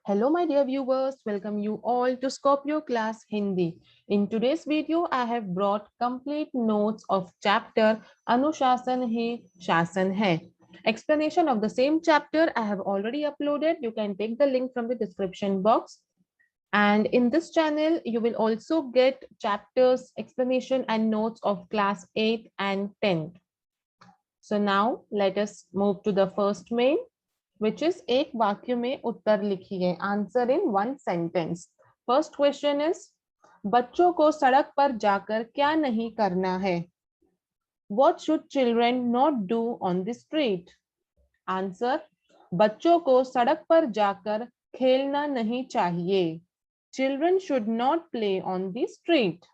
Hello, my dear viewers. Welcome you all to Scorpio class Hindi. In today's video, I have brought complete notes of chapter Anushasan Hi Shasan Hai. Explanation of the same chapter I have already uploaded. You can take the link from the description box. And in this channel, you will also get chapters, explanation and notes of class 8 and 10. So now let us move to the first main, which is एक वाक्य में उत्तर लिखिए, answer in one sentence. First question is बच्चों को सड़क पर जाकर क्या नहीं करना है. What should children not do on the street? Answer बच्चों को सड़क पर जाकर खेलना नहीं चाहिए. Children should not play on the street.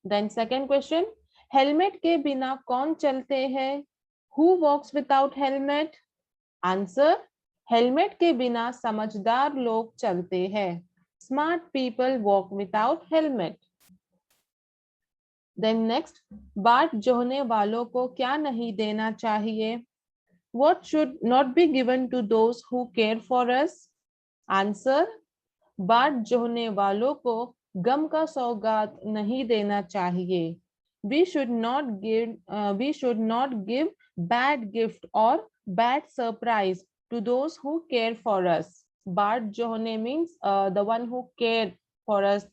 Then second question, helmet के बिना कौन चलते हैं? Who walks without helmet? Answer helmet के बिना समझदार लोग चलते हैं. Smart people walk without helmet. Then next, बाट जोहने वालों को क्या नहीं देना चाहिए? What should not be given to those who care for us? Answer बाट जोहने वालों को गम का सौगात नहीं देना चाहिए. We should not give bad gift or bad surprise to those who care for us. Bad johne means the one who care for us.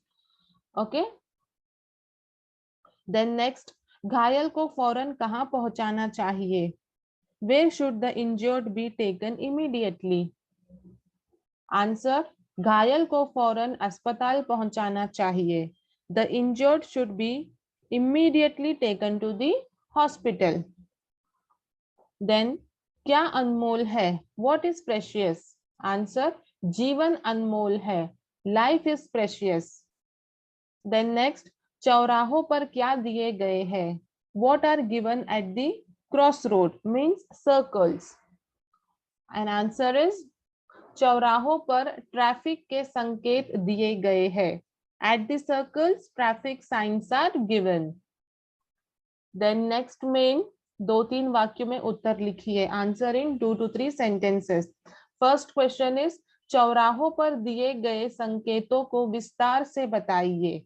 Okay. Then next, घायल को फौरन कहाँ पहुंचाना चाहिए? Where should the injured be taken immediately? Answer, घायल को फौरन अस्पताल पहुंचाना चाहिए. The injured should be immediately taken to the hospital. Then क्या अनमोल है? What is precious? Answer, जीवन अनमोल है. Life is precious. Then next, चौराहों पर क्या दिए गए हैं? What are given at the crossroad means circles. And answer is चौराहों पर ट्रैफिक के संकेत दिए गए हैं. At the circles, traffic signs are given. Then next main, दो तीन वाक्यों में उत्तर लिखिए. Answer in 2 to 3 sentences. First question is चौराहों पर दिए गए संकेतों को विस्तार से बताइए.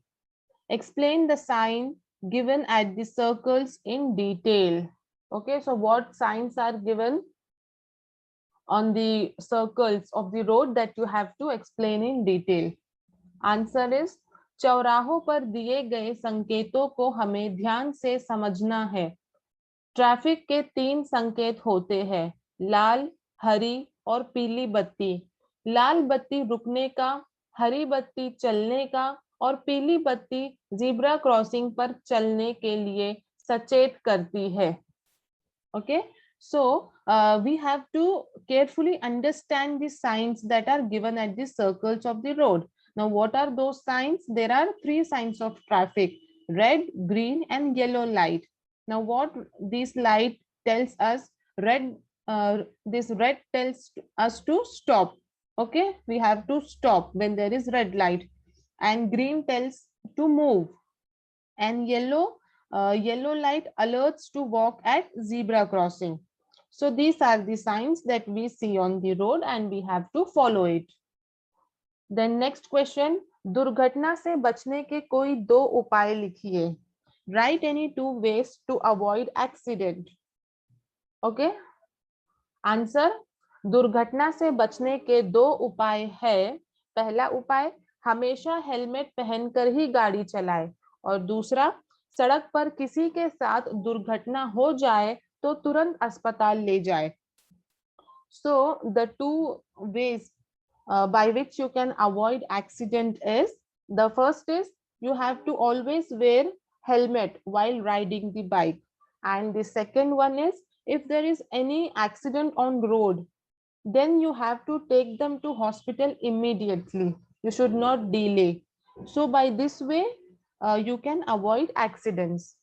Explain the sign given at the circles in detail. Okay, so what signs are given on the circles of the road that you have to explain in detail? Answer is चौराहों पर दिए गए संकेतों को हमें ध्यान से समझना है. ट्रैफिक के 3 संकेत होते हैं, लाल, हरी और पीली बत्ती. लाल बत्ती रुकने का, हरी बत्ती चलने का और पीली बत्ती ज़ेब्रा क्रॉसिंग पर चलने के लिए सचेत करती है. Okay, so we have to carefully understand the signs that are given at the circles of the road. Now, what are those signs? There are 3 signs of traffic: red, green, and yellow light. Now, what this light tells us? This red tells us to stop. Okay, we have to stop when there is red light, and green tells to move, and yellow light alerts to walk at zebra crossing. So these are the signs that we see on the road and we have to follow it. Then next question, दुर्घटना से बचने के कोई 2 उपाय लिखिए. Write any 2 ways to avoid accident. Okay. Answer, दुर्घटना से बचने के 2 उपाय है. पहला उपाय, हमेशा हेलमेट पहनकर ही गाड़ी चलाए. और दूसरा, सड़क पर किसी के साथ दुर्घटना हो जाए तो तुरंत अस्पताल ले जाए. So the 2 ways by which you can avoid accident is, the first is you have to always wear helmet while riding the bike, and the second one is if there is any accident on road, then you have to take them to hospital immediately. You should not delay. So by this way you can avoid accidents.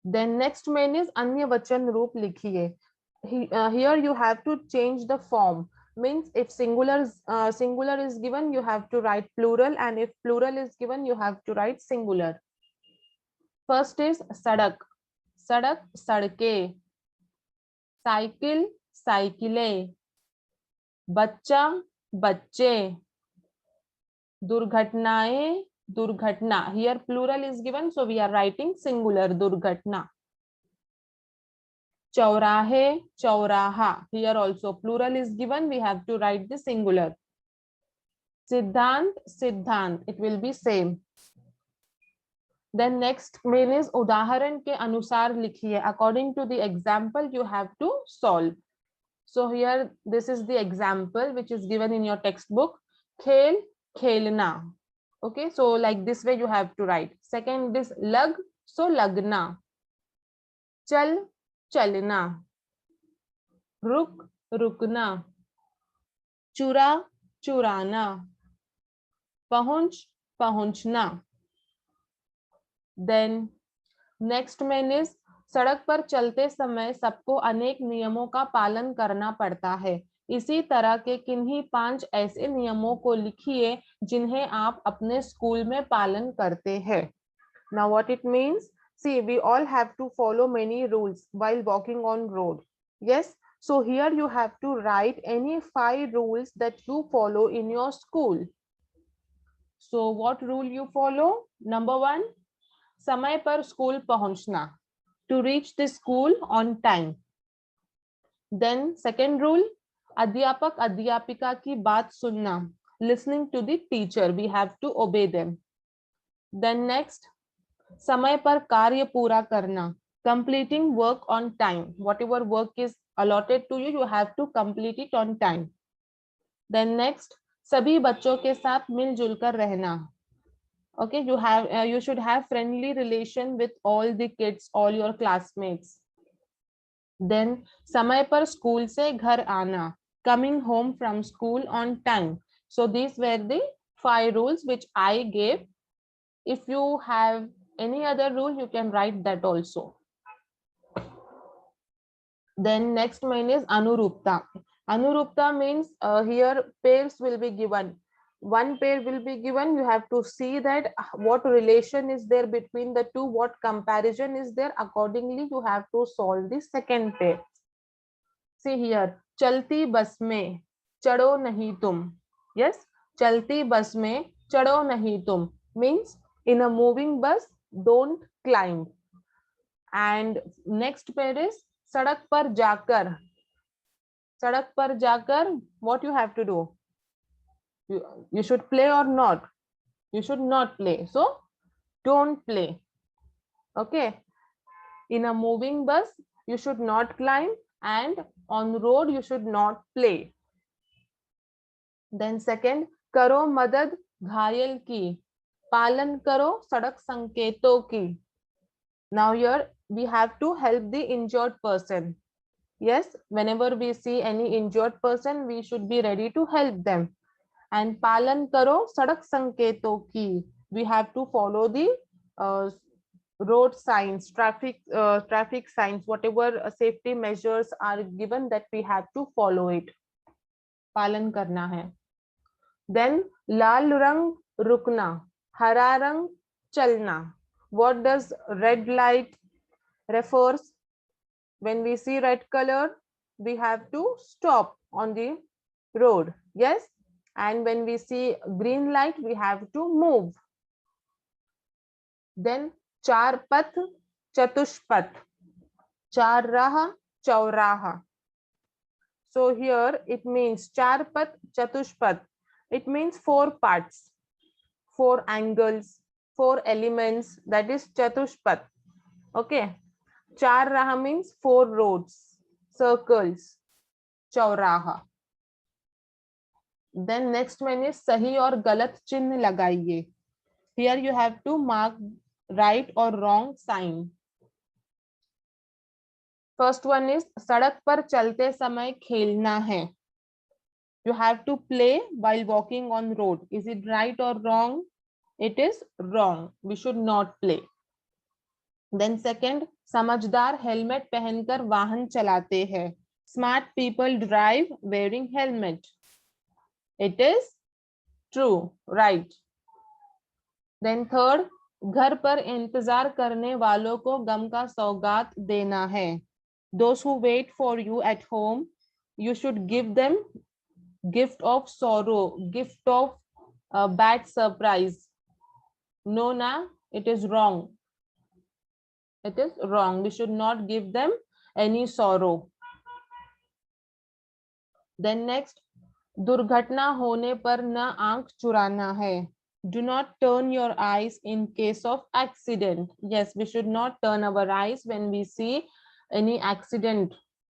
Then next main is अन्य वचन रूप लिखिए. Here you have to change the form. Means if singular is given, you have to write plural, and if plural is given, you have to write singular. First is सड़क, सड़क सड़के, cycle साइकिलें, बच्चा, बच्चे, दुर्घटनाएं, दुर्घटना. Here plural is given, so we are writing singular, दुर्घटना. चौराहे, चौराहा. Here also plural is given, we have to write the singular. सिद्धांत, सिद्धांत, it will be same. Then next main is उदाहरण के अनुसार लिखिए. According to the example you have to solve. So here this is the example which is given in your textbook. खेल, खेलना. Okay, so like this way you have to write. Second is lag, so लगना. चल, चलना. रुक, रुकना. चुरा, चुराना. पहुंच, पहुंचना. Then next main is सड़क पर चलते समय सबको अनेक नियमों का पालन करना पड़ता है. इसी तरह के किन्हीं 5 ऐसे नियमों को लिखिए जिन्हें आप अपने स्कूल में पालन करते हैं. Now what it means? See, we all have to follow many rules while walking on road. Yes, so here you have to write any 5 rules that you follow in your school. So what rule you follow? Number 1, समय पर school पहुंचना. To reach the school on time. Then second rule, अध्यापक अध्यापिका की बात सुनना. Listening to the teacher, we have to obey them. Then next, समय पर कार्य पूरा करना. Completing work on time. Whatever work is allotted to you, you have to complete it on time. Then next, सभी बच्चों के साथ मिलजुल कर रहना. Okay, you should have friendly relation with all the kids, all your classmates. Then समय पर school से घर आना. Coming home from school on time. So these were the 5 rules which I gave. If you have any other rule, you can write that also. Then next one is Anurupta. Anurupta means here pairs will be given. One pair will be given. You have to see that what relation is there between the two, what comparison is there. Accordingly, you have to solve the second pair. See here, चलती बस में चढ़ो नहीं तुम. Yes, चलती बस में चढ़ो नहीं तुम means in a moving bus, don't climb. And next pair is सड़क पर जाकर. सड़क पर जाकर, what you have to do? You should play or not? You should not play. So don't play. Okay. In a moving bus, you should not climb, and on the road, you should not play. Then second, करो मदद घायल की. पालन करो सड़क संकेतों की. Now here we have to help the injured person. Yes, whenever we see any injured person, we should be ready to help them. And पालन करो सड़क संकेतों की. We have to follow the road signs, traffic signs, whatever safety measures are given, that we have to follow it. पालन करना है. Then लाल रंग रुकना, हरा रंग चलना. What does red light refers? When we see red color, we have to stop on the road. Yes, and when we see green light, we have to move. Then चार पथ चतुष्पथ, चार राह चौराहा. So here it means चार पथ चतुष्पथ. It means 4 parts, 4 angles, 4 elements. That is चतुष्पथ. Okay. चार राह means 4 roads, circles, चौराहा. Then next one is सही और गलत चिन्ह लगाइए. Here you have to mark right or wrong sign. First one is सड़क पर चलते समय खेलना है. You have to play while walking on road. Is it right or wrong? It is wrong. We should not play. Then second, समझदार helmet पहनकर वाहन चलाते हैं. Smart people drive wearing helmet. It is true, right. Then third, घर पर इंतजार करने वालों को गम का सौगात देना है. Those who wait for you at home, you should give them gift of sorrow, gift of bad surprise. No, na, it is wrong. It is wrong. We should not give them any sorrow. Then next, दुर्घटना होने पर न आंख चुराना है. Do not turn your eyes in case of accident. Yes, we should not turn our eyes when we see any accident.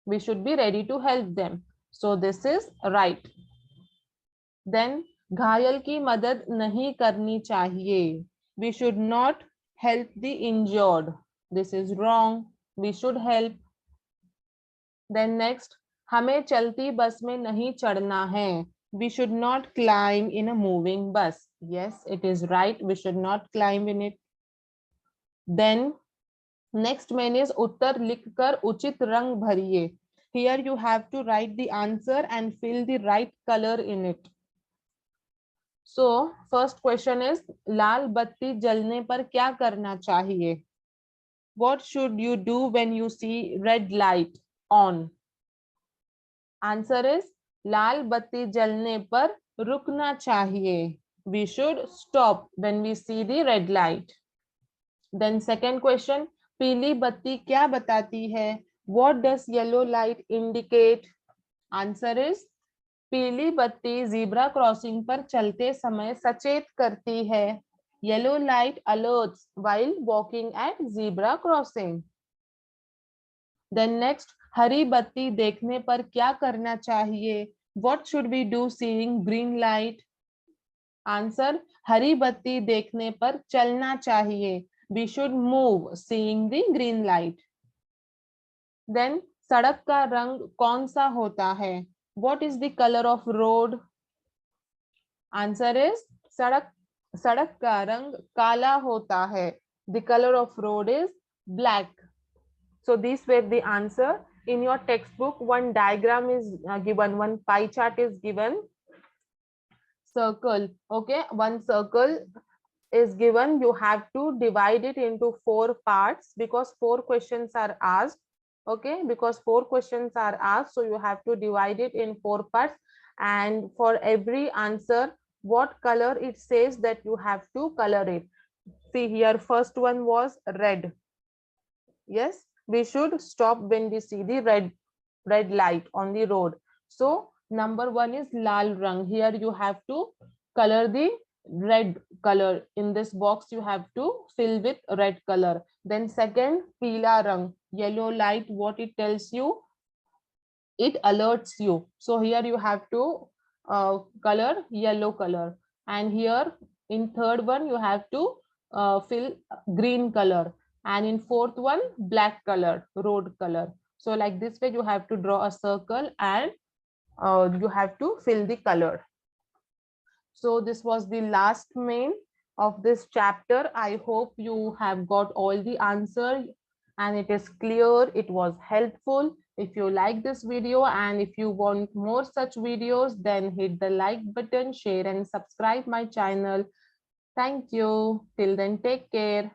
We should be ready to help them. So this is right. Then घायल की मदद नहीं करनी चाहिए. We should not help the injured. This is wrong. We should help. Then next, हमें चलती बस में नहीं चढ़ना है. We should not climb in a moving bus. Yes, it is right. We should not climb in it. Then next main is उत्तर लिखकर उचित रंग भरिए. Here you have to write the answer and fill the right color in it. So first question is लाल बत्ती जलने पर क्या करना चाहिए? What should you do when you see red light on? Answer is लाल बत्ती जलने पर रुकना चाहिए. We should stop when we see the red light. Then second question, पीली बत्ती क्या बताती है? What does yellow light indicate? Answer is पीली बत्ती जीब्रा क्रॉसिंग पर चलते समय सचेत करती है. Yellow light alerts while walking at zebra crossing. Then next, हरी बत्ती देखने पर क्या करना चाहिए? What should we do seeing green light? Answer, हरी बत्ती देखने पर चलना चाहिए. We should move seeing the green light. Then सड़क का रंग कौन सा होता है? What is the color of road? Answer is सड़क का रंग काला होता है. The color of road is black. So these were the answer. In your textbook, one diagram is given, one pie chart is given. Circle, okay, one circle is given. You have to divide it into 4 parts because 4 questions are asked. Okay, because 4 questions are asked, so you have to divide it in 4 parts. And for every answer, what color it says that you have to color it. See here, first one was red. Yes, we should stop when we see the red light on the road. So number 1 is lal rang. Here you have to color the red color. In this box you have to fill with red color. Then second, peela rang, yellow light. What it tells you? It alerts you. So here you have to color yellow color. And here in third one you have to fill green color. And in fourth one, black color, road color. So like this way you have to draw a circle and you have to fill the color. So this was the last main of this chapter. I hope you have got all the answer and it is clear, it was helpful. If you like this video and if you want more such videos, then hit the like button, share and subscribe my channel. Thank you. Till then, take care.